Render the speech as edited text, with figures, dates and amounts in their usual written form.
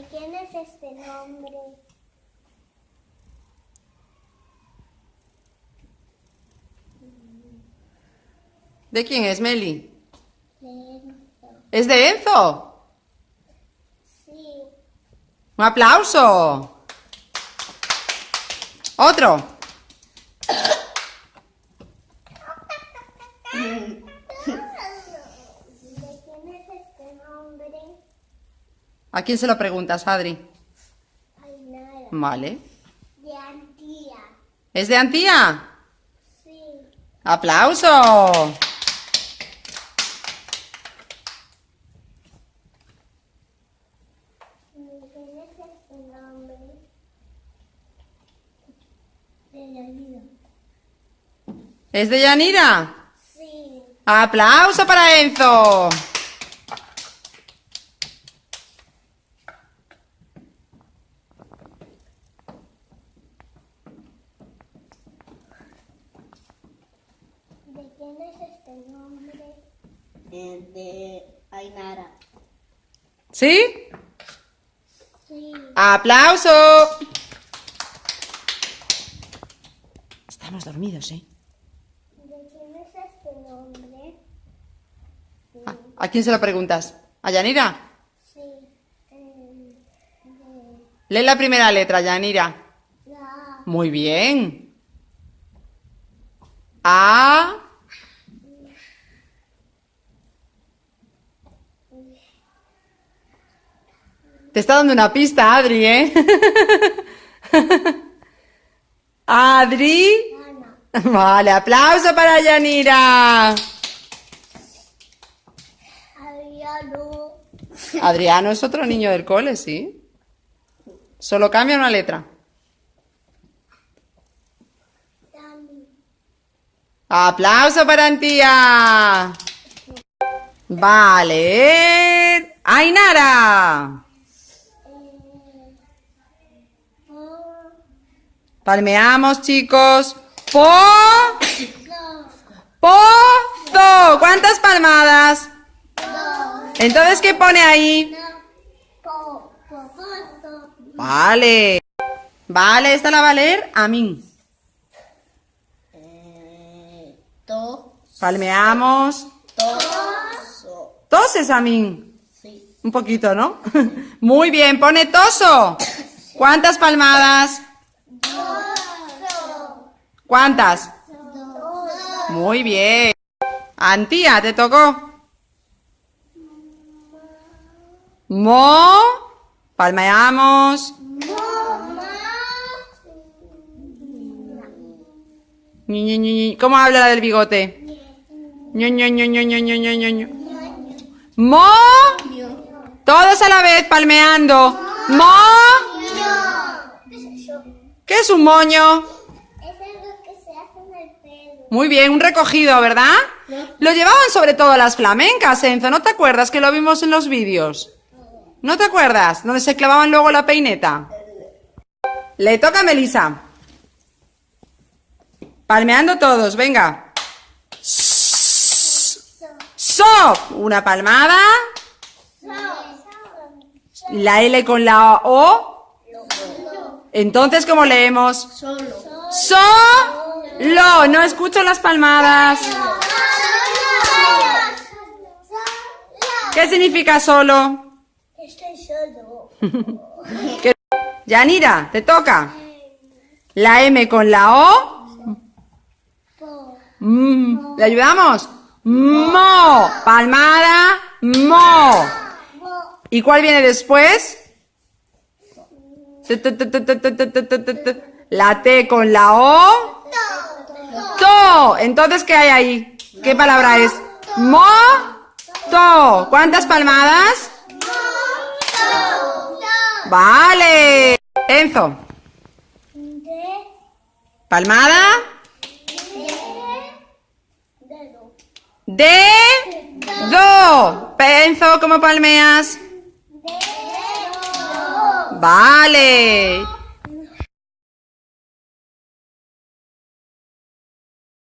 ¿De quién es este nombre? ¿De quién es, Meli? De Enzo. ¿Es de Enzo? Sí. ¡Un aplauso! ¡Otro! ¿De quién es este nombre? ¿A quién se lo preguntas, Adri? Ay, nada. Vale. De Antía. ¿Es de Antía? Sí. ¡Aplauso! ¿De quién es este nombre? De Yanira. ¿Es de Yanira? Sí. ¡Aplauso para Enzo! ¿De quién es este nombre? De Ainara. ¿Sí? Sí. ¡Aplauso! Estamos dormidos, ¿eh? ¿De quién es este nombre? ¿A quién se lo preguntas? ¿A Yanira? Sí. De Lee la primera letra, Yanira. la Muy bien. A. Te está dando una pista, Adri, ¿eh? Adri. Ana. Vale, aplauso para Yanira. Adriano. Adriano es otro niño del cole, ¿sí? Solo cambia una letra. Dani. Aplauso para Antía. Vale. Ainara. Po. Palmeamos, chicos. Po. Dos. Pozo. ¿Cuántas palmadas? Dos. Entonces, ¿qué pone ahí? Po. Pozo. Vale. Vale, esta la va a leer Amin. To. Palmeamos. So. Toses, Amin. Sí. Un poquito, ¿no? Muy bien, pone toso. ¿Cuántas palmadas? ¿Cuántas? Dos. Muy bien. Antía, te tocó. Mo. Palmeamos. Ñi, ñi, ñi, ñi. ¿Cómo habla la del bigote? Ño, ño, ño, ño, ño, ño, ño, ño, ño. Mo. Todos a la vez, palmeando. Mo. ¿Qué es un moño? Es algo que se hace en el pelo. Muy bien, un recogido, ¿verdad? Lo llevaban sobre todo las flamencas, Enzo. ¿No te acuerdas que lo vimos en los vídeos? ¿No te acuerdas? Donde se clavaban luego la peineta. Le toca a Melissa. Palmeando todos, venga. So. Una palmada. La L con la O. Entonces, ¿cómo leemos? Solo. Solo. No escucho las palmadas. ¿Qué significa solo? Estoy solo. ¿Qué? Yanira, te toca. La M con la O. Po. ¿Le ayudamos? Mo. Palmada. Mo. ¿Y cuál viene después? La T con la O. To. Entonces, ¿qué hay ahí? ¿Qué palabra es? Mo. To. ¿Cuántas palmadas? Vale. Enzo. De. Palmada. Dedo. Dedo. Enzo, ¿cómo palmeas? Dedo. Vale.